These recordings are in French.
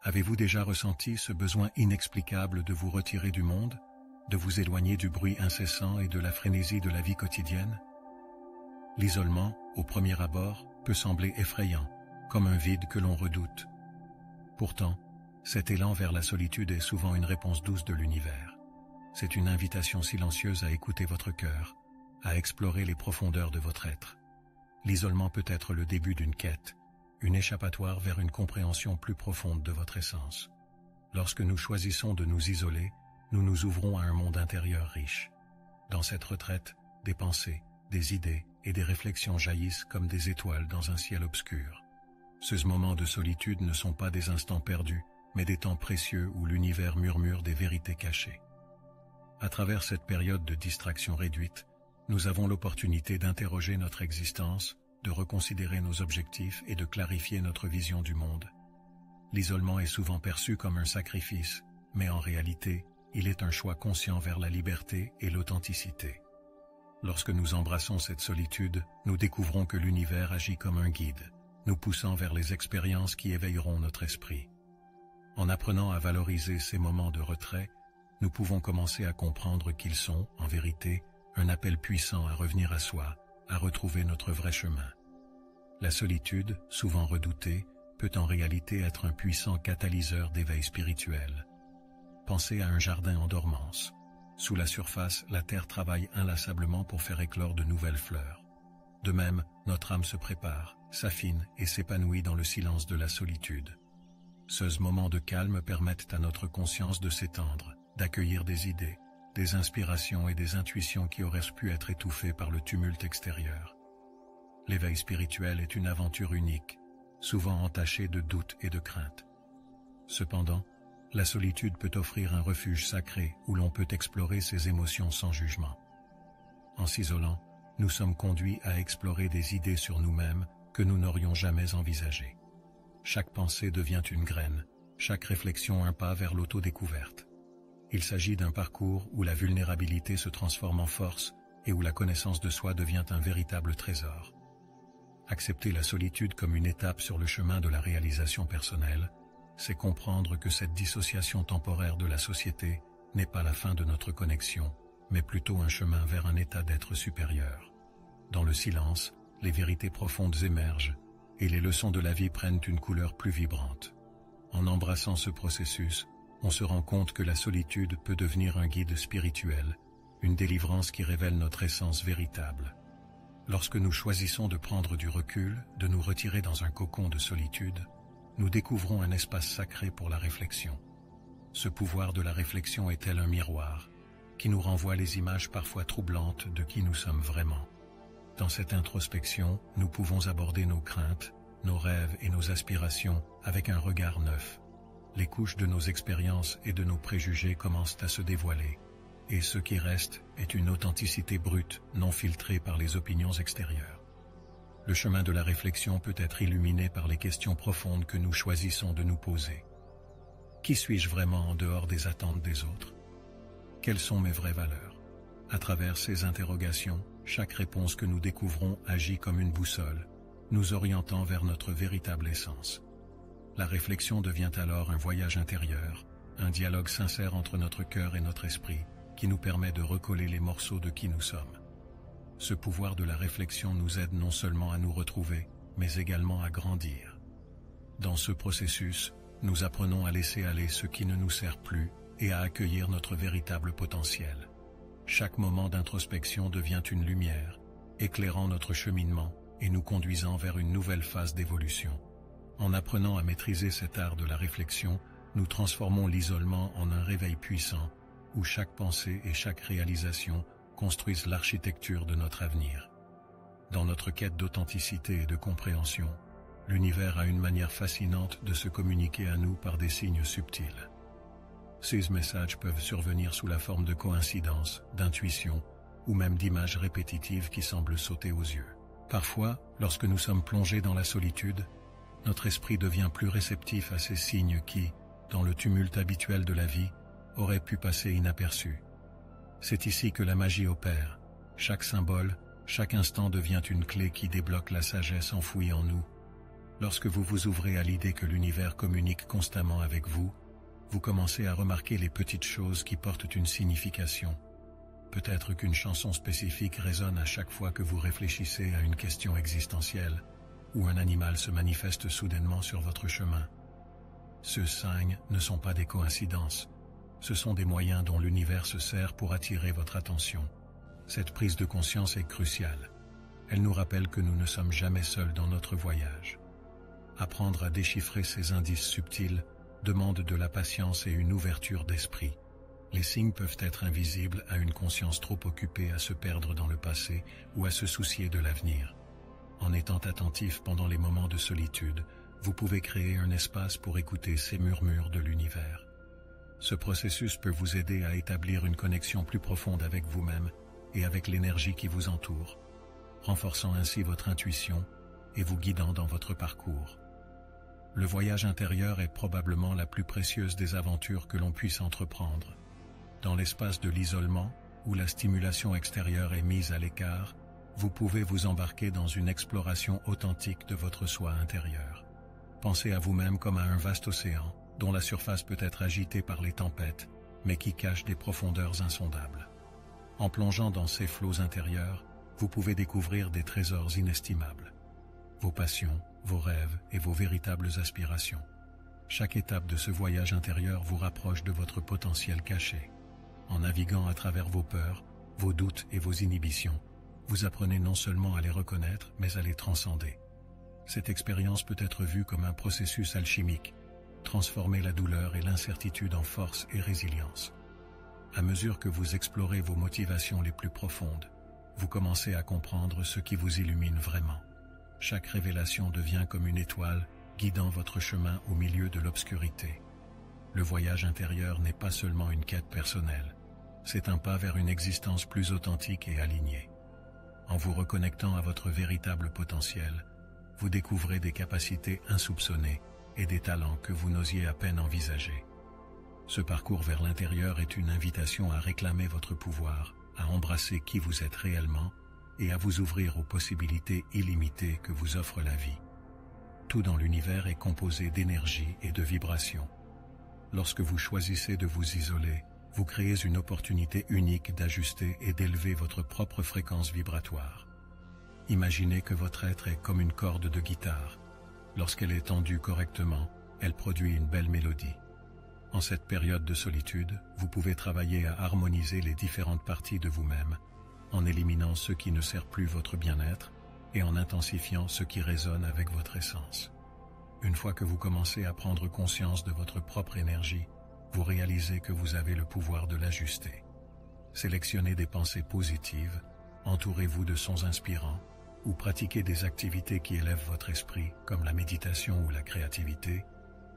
Avez-vous déjà ressenti ce besoin inexplicable de vous retirer du monde, de vous éloigner du bruit incessant et de la frénésie de la vie quotidienne? L'isolement, au premier abord, peut sembler effrayant, comme un vide que l'on redoute. Pourtant, cet élan vers la solitude est souvent une réponse douce de l'univers. C'est une invitation silencieuse à écouter votre cœur, à explorer les profondeurs de votre être. L'isolement peut être le début d'une quête, une échappatoire vers une compréhension plus profonde de votre essence. Lorsque nous choisissons de nous isoler, nous nous ouvrons à un monde intérieur riche. Dans cette retraite, des pensées, des idées et des réflexions jaillissent comme des étoiles dans un ciel obscur. Ces moments de solitude ne sont pas des instants perdus, mais des temps précieux où l'univers murmure des vérités cachées. À travers cette période de distraction réduite, nous avons l'opportunité d'interroger notre existence, de reconsidérer nos objectifs et de clarifier notre vision du monde. L'isolement est souvent perçu comme un sacrifice, mais en réalité, il est un choix conscient vers la liberté et l'authenticité. Lorsque nous embrassons cette solitude, nous découvrons que l'univers agit comme un guide, nous poussant vers les expériences qui éveilleront notre esprit. En apprenant à valoriser ces moments de retrait, nous pouvons commencer à comprendre qu'ils sont, en vérité, un appel puissant à revenir à soi, à retrouver notre vrai chemin. La solitude, souvent redoutée, peut en réalité être un puissant catalyseur d'éveil spirituel. Pensez à un jardin en dormance. Sous la surface, la terre travaille inlassablement pour faire éclore de nouvelles fleurs. De même, notre âme se prépare, s'affine et s'épanouit dans le silence de la solitude. Ces moments de calme permettent à notre conscience de s'étendre, d'accueillir des idées, des inspirations et des intuitions qui auraient pu être étouffées par le tumulte extérieur. L'éveil spirituel est une aventure unique, souvent entachée de doutes et de craintes. Cependant, la solitude peut offrir un refuge sacré où l'on peut explorer ses émotions sans jugement. En s'isolant, nous sommes conduits à explorer des idées sur nous-mêmes que nous n'aurions jamais envisagées. Chaque pensée devient une graine, chaque réflexion un pas vers l'autodécouverte. Il s'agit d'un parcours où la vulnérabilité se transforme en force et où la connaissance de soi devient un véritable trésor. Accepter la solitude comme une étape sur le chemin de la réalisation personnelle, c'est comprendre que cette dissociation temporaire de la société n'est pas la fin de notre connexion, mais plutôt un chemin vers un état d'être supérieur. Dans le silence, les vérités profondes émergent et les leçons de la vie prennent une couleur plus vibrante. En embrassant ce processus, on se rend compte que la solitude peut devenir un guide spirituel, une délivrance qui révèle notre essence véritable. Lorsque nous choisissons de prendre du recul, de nous retirer dans un cocon de solitude, nous découvrons un espace sacré pour la réflexion. Ce pouvoir de la réflexion est tel un miroir, qui nous renvoie les images parfois troublantes de qui nous sommes vraiment. Dans cette introspection, nous pouvons aborder nos craintes, nos rêves et nos aspirations avec un regard neuf. Les couches de nos expériences et de nos préjugés commencent à se dévoiler, et ce qui reste est une authenticité brute, non filtrée par les opinions extérieures. Le chemin de la réflexion peut être illuminé par les questions profondes que nous choisissons de nous poser. Qui suis-je vraiment en dehors des attentes des autres? Quelles sont mes vraies valeurs? À travers ces interrogations, chaque réponse que nous découvrons agit comme une boussole, nous orientant vers notre véritable essence. La réflexion devient alors un voyage intérieur, un dialogue sincère entre notre cœur et notre esprit, qui nous permet de recoller les morceaux de qui nous sommes. Ce pouvoir de la réflexion nous aide non seulement à nous retrouver, mais également à grandir. Dans ce processus, nous apprenons à laisser aller ce qui ne nous sert plus et à accueillir notre véritable potentiel. Chaque moment d'introspection devient une lumière, éclairant notre cheminement et nous conduisant vers une nouvelle phase d'évolution. En apprenant à maîtriser cet art de la réflexion, nous transformons l'isolement en un réveil puissant, où chaque pensée et chaque réalisation construisent l'architecture de notre avenir. Dans notre quête d'authenticité et de compréhension, l'univers a une manière fascinante de se communiquer à nous par des signes subtils. Ces messages peuvent survenir sous la forme de coïncidences, d'intuitions, ou même d'images répétitives qui semblent sauter aux yeux. Parfois, lorsque nous sommes plongés dans la solitude, notre esprit devient plus réceptif à ces signes qui, dans le tumulte habituel de la vie, auraient pu passer inaperçus. C'est ici que la magie opère. Chaque symbole, chaque instant devient une clé qui débloque la sagesse enfouie en nous. Lorsque vous vous ouvrez à l'idée que l'univers communique constamment avec vous, vous commencez à remarquer les petites choses qui portent une signification. Peut-être qu'une chanson spécifique résonne à chaque fois que vous réfléchissez à une question existentielle, ou un animal se manifeste soudainement sur votre chemin. Ces signes ne sont pas des coïncidences, ce sont des moyens dont l'univers se sert pour attirer votre attention. Cette prise de conscience est cruciale. Elle nous rappelle que nous ne sommes jamais seuls dans notre voyage. Apprendre à déchiffrer ces indices subtils demande de la patience et une ouverture d'esprit. Les signes peuvent être invisibles à une conscience trop occupée à se perdre dans le passé ou à se soucier de l'avenir. En étant attentif pendant les moments de solitude, vous pouvez créer un espace pour écouter ces murmures de l'univers. Ce processus peut vous aider à établir une connexion plus profonde avec vous-même et avec l'énergie qui vous entoure, renforçant ainsi votre intuition et vous guidant dans votre parcours. Le voyage intérieur est probablement la plus précieuse des aventures que l'on puisse entreprendre. Dans l'espace de l'isolement, où la stimulation extérieure est mise à l'écart, vous pouvez vous embarquer dans une exploration authentique de votre soi intérieur. Pensez à vous-même comme à un vaste océan, dont la surface peut être agitée par les tempêtes, mais qui cache des profondeurs insondables. En plongeant dans ces flots intérieurs, vous pouvez découvrir des trésors inestimables. Vos passions, vos rêves et vos véritables aspirations. Chaque étape de ce voyage intérieur vous rapproche de votre potentiel caché. En naviguant à travers vos peurs, vos doutes et vos inhibitions, vous apprenez non seulement à les reconnaître, mais à les transcender. Cette expérience peut être vue comme un processus alchimique, transformer la douleur et l'incertitude en force et résilience. À mesure que vous explorez vos motivations les plus profondes, vous commencez à comprendre ce qui vous illumine vraiment. Chaque révélation devient comme une étoile guidant votre chemin au milieu de l'obscurité. Le voyage intérieur n'est pas seulement une quête personnelle, c'est un pas vers une existence plus authentique et alignée. En vous reconnectant à votre véritable potentiel, vous découvrez des capacités insoupçonnées et des talents que vous n'osiez à peine envisager. Ce parcours vers l'intérieur est une invitation à réclamer votre pouvoir, à embrasser qui vous êtes réellement et à vous ouvrir aux possibilités illimitées que vous offre la vie. Tout dans l'univers est composé d'énergie et de vibrations. Lorsque vous choisissez de vous isoler, vous créez une opportunité unique d'ajuster et d'élever votre propre fréquence vibratoire. Imaginez que votre être est comme une corde de guitare. Lorsqu'elle est tendue correctement, elle produit une belle mélodie. En cette période de solitude, vous pouvez travailler à harmoniser les différentes parties de vous-même, en éliminant ce qui ne sert plus votre bien-être et en intensifiant ce qui résonne avec votre essence. Une fois que vous commencez à prendre conscience de votre propre énergie, vous réalisez que vous avez le pouvoir de l'ajuster. Sélectionnez des pensées positives, entourez-vous de sons inspirants, ou pratiquez des activités qui élèvent votre esprit, comme la méditation ou la créativité,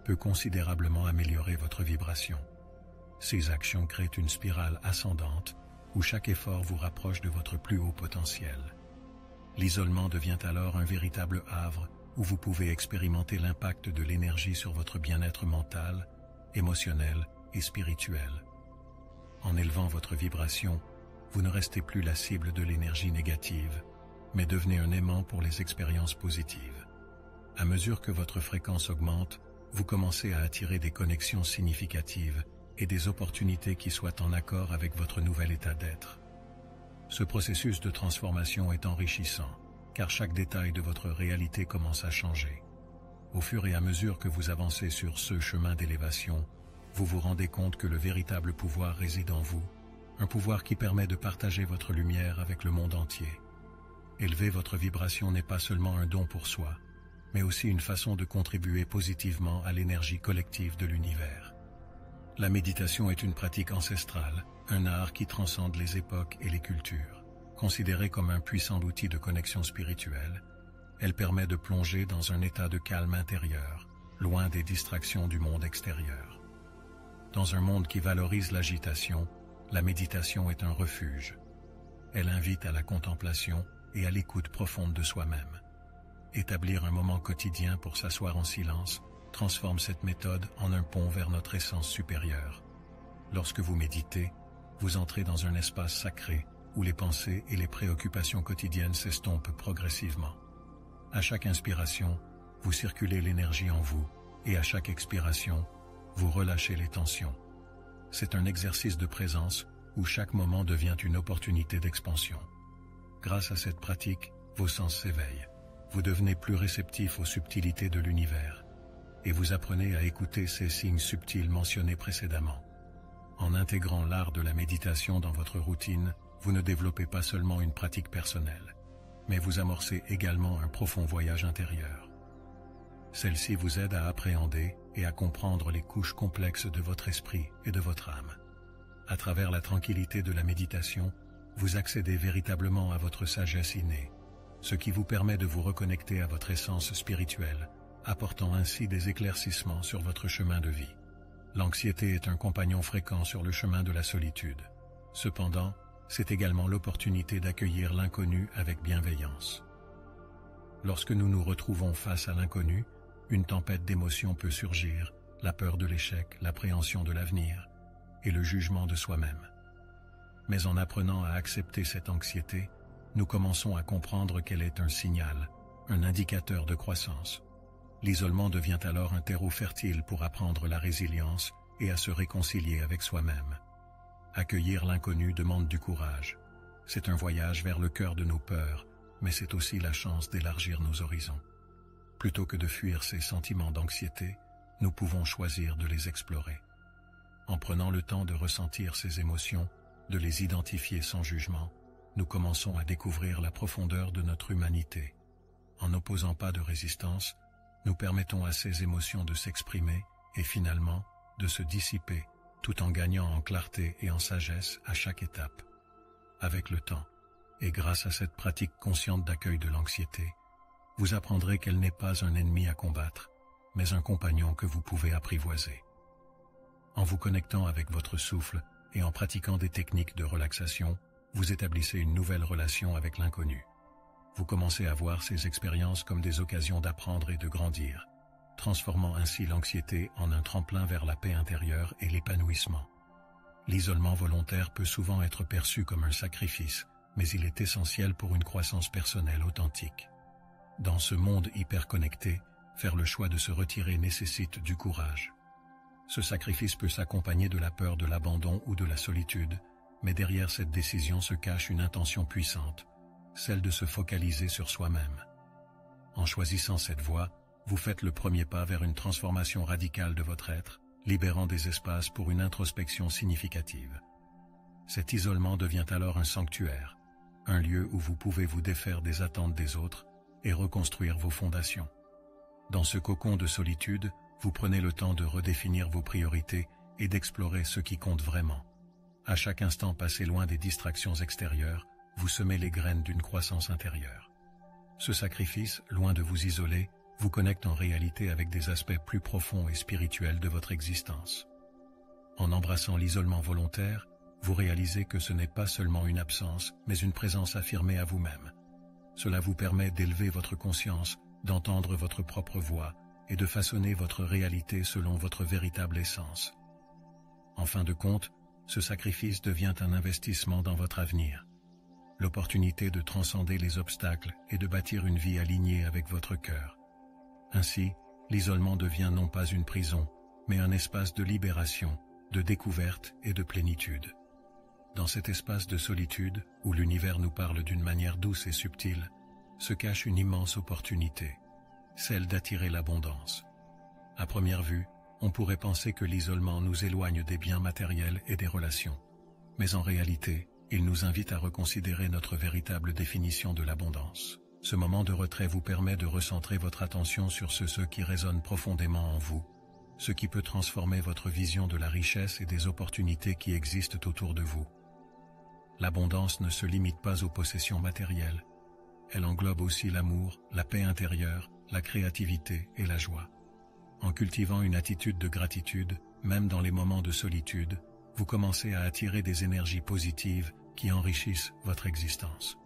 peut considérablement améliorer votre vibration. Ces actions créent une spirale ascendante, où chaque effort vous rapproche de votre plus haut potentiel. L'isolement devient alors un véritable havre, où vous pouvez expérimenter l'impact de l'énergie sur votre bien-être mental, émotionnel et spirituel. En élevant votre vibration, vous ne restez plus la cible de l'énergie négative, mais devenez un aimant pour les expériences positives. À mesure que votre fréquence augmente, vous commencez à attirer des connexions significatives et des opportunités qui soient en accord avec votre nouvel état d'être. Ce processus de transformation est enrichissant, car chaque détail de votre réalité commence à changer. Au fur et à mesure que vous avancez sur ce chemin d'élévation, vous vous rendez compte que le véritable pouvoir réside en vous, un pouvoir qui permet de partager votre lumière avec le monde entier. Élever votre vibration n'est pas seulement un don pour soi, mais aussi une façon de contribuer positivement à l'énergie collective de l'univers. La méditation est une pratique ancestrale, un art qui transcende les époques et les cultures. Considérée comme un puissant outil de connexion spirituelle, elle permet de plonger dans un état de calme intérieur, loin des distractions du monde extérieur. Dans un monde qui valorise l'agitation, la méditation est un refuge. Elle invite à la contemplation et à l'écoute profonde de soi-même. Établir un moment quotidien pour s'asseoir en silence transforme cette méthode en un pont vers notre essence supérieure. Lorsque vous méditez, vous entrez dans un espace sacré où les pensées et les préoccupations quotidiennes s'estompent progressivement. À chaque inspiration, vous circulez l'énergie en vous, et à chaque expiration, vous relâchez les tensions. C'est un exercice de présence où chaque moment devient une opportunité d'expansion. Grâce à cette pratique, vos sens s'éveillent. Vous devenez plus réceptif aux subtilités de l'univers, et vous apprenez à écouter ces signes subtils mentionnés précédemment. En intégrant l'art de la méditation dans votre routine, vous ne développez pas seulement une pratique personnelle, mais vous amorcez également un profond voyage intérieur. Celle-ci vous aide à appréhender et à comprendre les couches complexes de votre esprit et de votre âme. À travers la tranquillité de la méditation, vous accédez véritablement à votre sagesse innée, ce qui vous permet de vous reconnecter à votre essence spirituelle, apportant ainsi des éclaircissements sur votre chemin de vie. L'anxiété est un compagnon fréquent sur le chemin de la solitude. Cependant, c'est également l'opportunité d'accueillir l'inconnu avec bienveillance. Lorsque nous nous retrouvons face à l'inconnu, une tempête d'émotions peut surgir, la peur de l'échec, l'appréhension de l'avenir et le jugement de soi-même. Mais en apprenant à accepter cette anxiété, nous commençons à comprendre qu'elle est un signal, un indicateur de croissance. L'isolement devient alors un terreau fertile pour apprendre la résilience et à se réconcilier avec soi-même. Accueillir l'inconnu demande du courage. C'est un voyage vers le cœur de nos peurs, mais c'est aussi la chance d'élargir nos horizons. Plutôt que de fuir ces sentiments d'anxiété, nous pouvons choisir de les explorer. En prenant le temps de ressentir ces émotions, de les identifier sans jugement, nous commençons à découvrir la profondeur de notre humanité. En n'opposant pas de résistance, nous permettons à ces émotions de s'exprimer et finalement de se dissiper, tout en gagnant en clarté et en sagesse à chaque étape. Avec le temps, et grâce à cette pratique consciente d'accueil de l'anxiété, vous apprendrez qu'elle n'est pas un ennemi à combattre, mais un compagnon que vous pouvez apprivoiser. En vous connectant avec votre souffle et en pratiquant des techniques de relaxation, vous établissez une nouvelle relation avec l'inconnu. Vous commencez à voir ces expériences comme des occasions d'apprendre et de grandir, transformant ainsi l'anxiété en un tremplin vers la paix intérieure et l'épanouissement. L'isolement volontaire peut souvent être perçu comme un sacrifice, mais il est essentiel pour une croissance personnelle authentique. Dans ce monde hyper connecté, faire le choix de se retirer nécessite du courage. Ce sacrifice peut s'accompagner de la peur de l'abandon ou de la solitude, mais derrière cette décision se cache une intention puissante, celle de se focaliser sur soi-même. En choisissant cette voie, vous faites le premier pas vers une transformation radicale de votre être, libérant des espaces pour une introspection significative. Cet isolement devient alors un sanctuaire, un lieu où vous pouvez vous défaire des attentes des autres et reconstruire vos fondations. Dans ce cocon de solitude, vous prenez le temps de redéfinir vos priorités et d'explorer ce qui compte vraiment. À chaque instant passé loin des distractions extérieures, vous semez les graines d'une croissance intérieure. Ce sacrifice, loin de vous isoler, vous connecte en réalité avec des aspects plus profonds et spirituels de votre existence. En embrassant l'isolement volontaire, vous réalisez que ce n'est pas seulement une absence, mais une présence affirmée à vous-même. Cela vous permet d'élever votre conscience, d'entendre votre propre voix et de façonner votre réalité selon votre véritable essence. En fin de compte, ce sacrifice devient un investissement dans votre avenir. L'opportunité de transcender les obstacles et de bâtir une vie alignée avec votre cœur. Ainsi, l'isolement devient non pas une prison, mais un espace de libération, de découverte et de plénitude. Dans cet espace de solitude, où l'univers nous parle d'une manière douce et subtile, se cache une immense opportunité, celle d'attirer l'abondance. À première vue, on pourrait penser que l'isolement nous éloigne des biens matériels et des relations. Mais en réalité, il nous invite à reconsidérer notre véritable définition de l'abondance. Ce moment de retrait vous permet de recentrer votre attention sur ce qui résonne profondément en vous, ce qui peut transformer votre vision de la richesse et des opportunités qui existent autour de vous. L'abondance ne se limite pas aux possessions matérielles. Elle englobe aussi l'amour, la paix intérieure, la créativité et la joie. En cultivant une attitude de gratitude, même dans les moments de solitude, vous commencez à attirer des énergies positives qui enrichissent votre existence.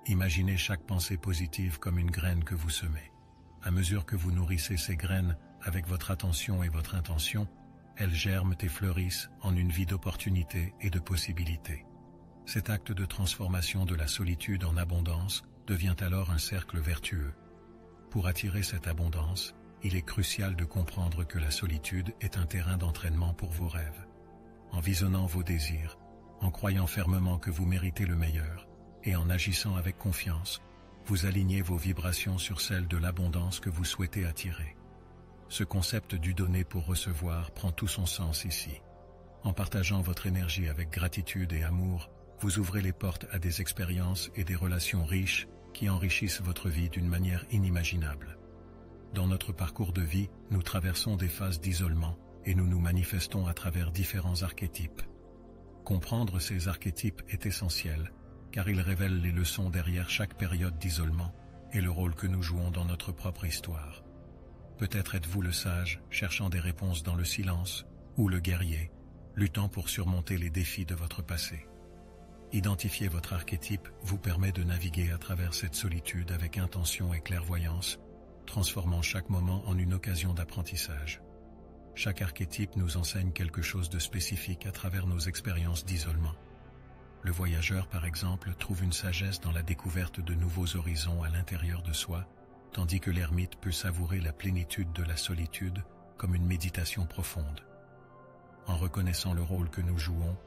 Imaginez chaque pensée positive comme une graine que vous semez. À mesure que vous nourrissez ces graines avec votre attention et votre intention, elles germent et fleurissent en une vie d'opportunités et de possibilités. Cet acte de transformation de la solitude en abondance devient alors un cercle vertueux. Pour attirer cette abondance, il est crucial de comprendre que la solitude est un terrain d'entraînement pour vos rêves. En visionnant vos désirs, en croyant fermement que vous méritez le meilleur, et en agissant avec confiance, vous alignez vos vibrations sur celles de l'abondance que vous souhaitez attirer. Ce concept du donner pour recevoir prend tout son sens ici. En partageant votre énergie avec gratitude et amour, vous ouvrez les portes à des expériences et des relations riches qui enrichissent votre vie d'une manière inimaginable. Dans notre parcours de vie, nous traversons des phases d'isolement et nous nous manifestons à travers différents archétypes. Comprendre ces archétypes est essentiel, car ils révèlent les leçons derrière chaque période d'isolement et le rôle que nous jouons dans notre propre histoire. Peut-être êtes-vous le sage, cherchant des réponses dans le silence, ou le guerrier, luttant pour surmonter les défis de votre passé. Identifier votre archétype vous permet de naviguer à travers cette solitude avec intention et clairvoyance, transformant chaque moment en une occasion d'apprentissage. Chaque archétype nous enseigne quelque chose de spécifique à travers nos expériences d'isolement. Le voyageur, par exemple, trouve une sagesse dans la découverte de nouveaux horizons à l'intérieur de soi, tandis que l'ermite peut savourer la plénitude de la solitude comme une méditation profonde. En reconnaissant le rôle que nous jouons,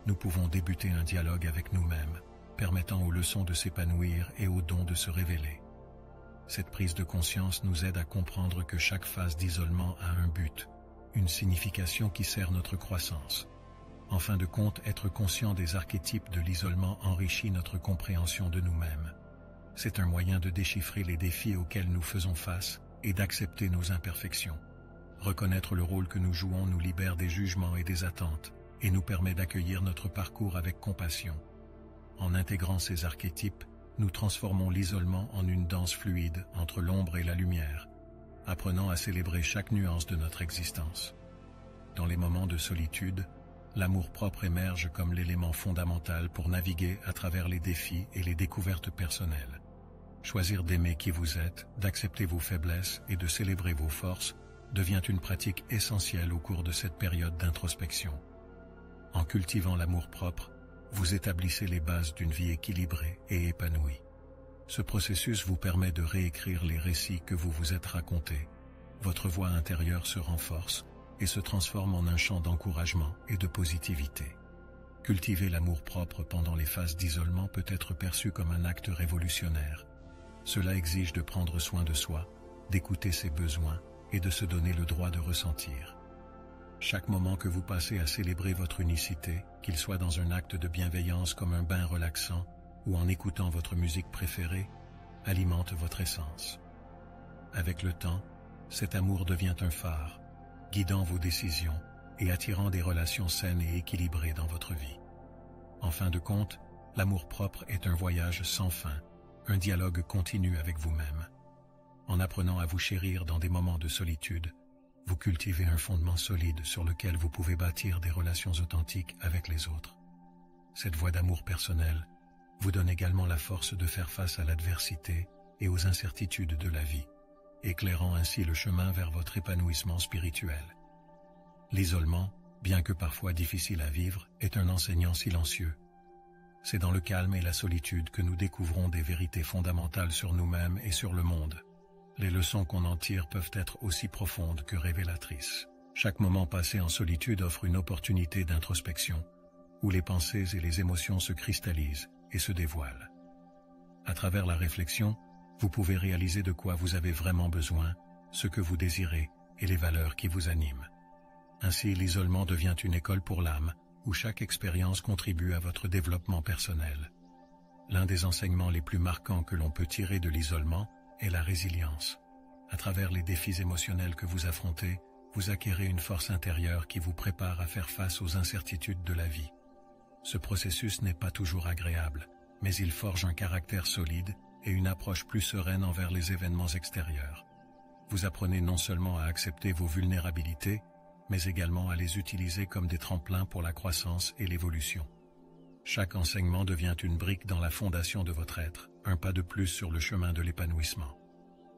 nous pouvons débuter un dialogue avec nous-mêmes, permettant aux leçons de s'épanouir et aux dons de se révéler. Cette prise de conscience nous aide à comprendre que chaque phase d'isolement a un but, une signification qui sert notre croissance. En fin de compte, être conscient des archétypes de l'isolement enrichit notre compréhension de nous-mêmes. C'est un moyen de déchiffrer les défis auxquels nous faisons face et d'accepter nos imperfections. Reconnaître le rôle que nous jouons nous libère des jugements et des attentes et nous permet d'accueillir notre parcours avec compassion. En intégrant ces archétypes, nous transformons l'isolement en une danse fluide entre l'ombre et la lumière, apprenant à célébrer chaque nuance de notre existence. Dans les moments de solitude, l'amour-propre émerge comme l'élément fondamental pour naviguer à travers les défis et les découvertes personnelles. Choisir d'aimer qui vous êtes, d'accepter vos faiblesses et de célébrer vos forces devient une pratique essentielle au cours de cette période d'introspection. En cultivant l'amour-propre, vous établissez les bases d'une vie équilibrée et épanouie. Ce processus vous permet de réécrire les récits que vous vous êtes racontés. Votre voix intérieure se renforce et se transforme en un champ d'encouragement et de positivité. Cultiver l'amour-propre pendant les phases d'isolement peut être perçu comme un acte révolutionnaire. Cela exige de prendre soin de soi, d'écouter ses besoins et de se donner le droit de ressentir. Chaque moment que vous passez à célébrer votre unicité, qu'il soit dans un acte de bienveillance comme un bain relaxant ou en écoutant votre musique préférée, alimente votre essence. Avec le temps, cet amour devient un phare, guidant vos décisions et attirant des relations saines et équilibrées dans votre vie. En fin de compte, l'amour-propre est un voyage sans fin, un dialogue continu avec vous-même. En apprenant à vous chérir dans des moments de solitude, vous cultivez un fondement solide sur lequel vous pouvez bâtir des relations authentiques avec les autres. Cette voie d'amour personnel vous donne également la force de faire face à l'adversité et aux incertitudes de la vie, éclairant ainsi le chemin vers votre épanouissement spirituel. L'isolement, bien que parfois difficile à vivre, est un enseignant silencieux. C'est dans le calme et la solitude que nous découvrons des vérités fondamentales sur nous-mêmes et sur le monde. Les leçons qu'on en tire peuvent être aussi profondes que révélatrices. Chaque moment passé en solitude offre une opportunité d'introspection, où les pensées et les émotions se cristallisent et se dévoilent. À travers la réflexion, vous pouvez réaliser de quoi vous avez vraiment besoin, ce que vous désirez et les valeurs qui vous animent. Ainsi, l'isolement devient une école pour l'âme, où chaque expérience contribue à votre développement personnel. L'un des enseignements les plus marquants que l'on peut tirer de l'isolement est la résilience. À travers les défis émotionnels que vous affrontez, vous acquérez une force intérieure qui vous prépare à faire face aux incertitudes de la vie. Ce processus n'est pas toujours agréable, mais il forge un caractère solide et une approche plus sereine envers les événements extérieurs. Vous apprenez non seulement à accepter vos vulnérabilités, mais également à les utiliser comme des tremplins pour la croissance et l'évolution. Chaque enseignement devient une brique dans la fondation de votre être, un pas de plus sur le chemin de l'épanouissement.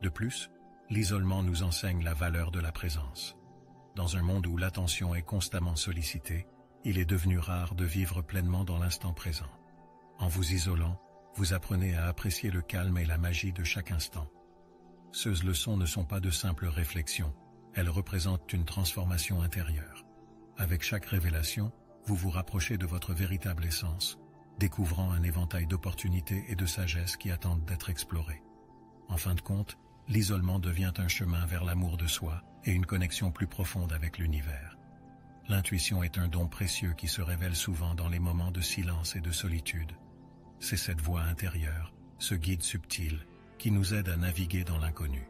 De plus, l'isolement nous enseigne la valeur de la présence. Dans un monde où l'attention est constamment sollicitée, il est devenu rare de vivre pleinement dans l'instant présent. En vous isolant, vous apprenez à apprécier le calme et la magie de chaque instant. Ces leçons ne sont pas de simples réflexions, elles représentent une transformation intérieure. Avec chaque révélation, vous vous rapprochez de votre véritable essence, découvrant un éventail d'opportunités et de sagesse qui attendent d'être explorées. En fin de compte, l'isolement devient un chemin vers l'amour de soi et une connexion plus profonde avec l'univers. L'intuition est un don précieux qui se révèle souvent dans les moments de silence et de solitude. C'est cette voix intérieure, ce guide subtil, qui nous aide à naviguer dans l'inconnu.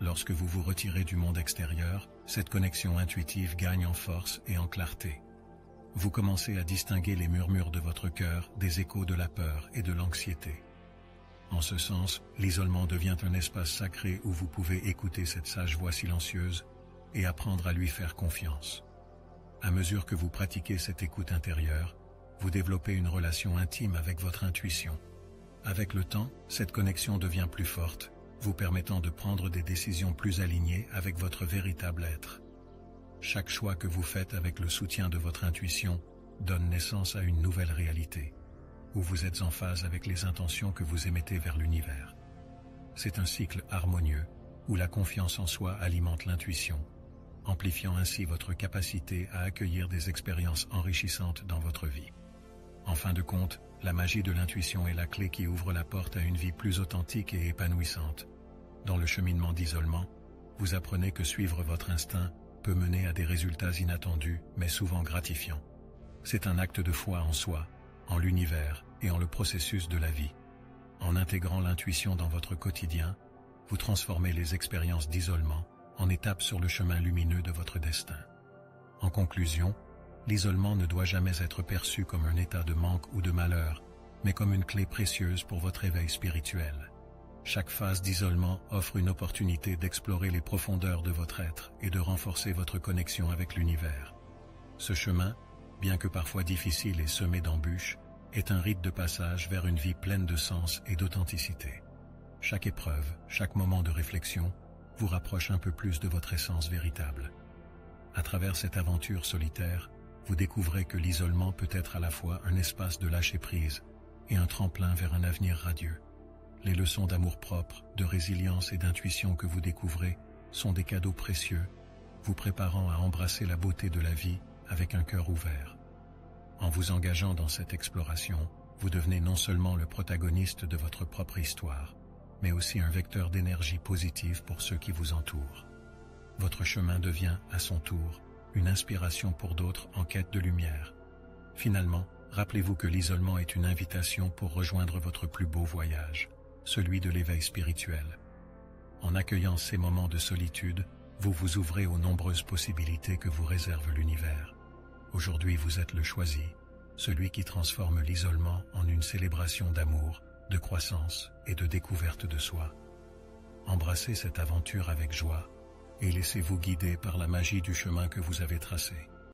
Lorsque vous vous retirez du monde extérieur, cette connexion intuitive gagne en force et en clarté. Vous commencez à distinguer les murmures de votre cœur des échos de la peur et de l'anxiété. En ce sens, l'isolement devient un espace sacré où vous pouvez écouter cette sage voix silencieuse et apprendre à lui faire confiance. À mesure que vous pratiquez cette écoute intérieure, vous développez une relation intime avec votre intuition. Avec le temps, cette connexion devient plus forte, vous permettant de prendre des décisions plus alignées avec votre véritable être. Chaque choix que vous faites avec le soutien de votre intuition donne naissance à une nouvelle réalité, où vous êtes en phase avec les intentions que vous émettez vers l'univers. C'est un cycle harmonieux, où la confiance en soi alimente l'intuition, amplifiant ainsi votre capacité à accueillir des expériences enrichissantes dans votre vie. En fin de compte, la magie de l'intuition est la clé qui ouvre la porte à une vie plus authentique et épanouissante. Dans le cheminement d'isolement, vous apprenez que suivre votre instinct peut mener à des résultats inattendus, mais souvent gratifiants. C'est un acte de foi en soi, en l'univers et en le processus de la vie. En intégrant l'intuition dans votre quotidien, vous transformez les expériences d'isolement en étapes sur le chemin lumineux de votre destin. En conclusion, l'isolement ne doit jamais être perçu comme un état de manque ou de malheur, mais comme une clé précieuse pour votre éveil spirituel. Chaque phase d'isolement offre une opportunité d'explorer les profondeurs de votre être et de renforcer votre connexion avec l'univers. Ce chemin, bien que parfois difficile et semé d'embûches, est un rite de passage vers une vie pleine de sens et d'authenticité. Chaque épreuve, chaque moment de réflexion, vous rapproche un peu plus de votre essence véritable. À travers cette aventure solitaire, vous découvrez que l'isolement peut être à la fois un espace de lâcher-prise et un tremplin vers un avenir radieux. Les leçons d'amour-propre, de résilience et d'intuition que vous découvrez sont des cadeaux précieux, vous préparant à embrasser la beauté de la vie avec un cœur ouvert. En vous engageant dans cette exploration, vous devenez non seulement le protagoniste de votre propre histoire, mais aussi un vecteur d'énergie positive pour ceux qui vous entourent. Votre chemin devient, à son tour, une inspiration pour d'autres en quête de lumière. Finalement, rappelez-vous que l'isolement est une invitation pour rejoindre votre plus beau voyage, celui de l'éveil spirituel. En accueillant ces moments de solitude, vous vous ouvrez aux nombreuses possibilités que vous réserve l'univers. Aujourd'hui, vous êtes le choisi, celui qui transforme l'isolement en une célébration d'amour, de croissance et de découverte de soi. Embrassez cette aventure avec joie et laissez-vous guider par la magie du chemin que vous avez tracé.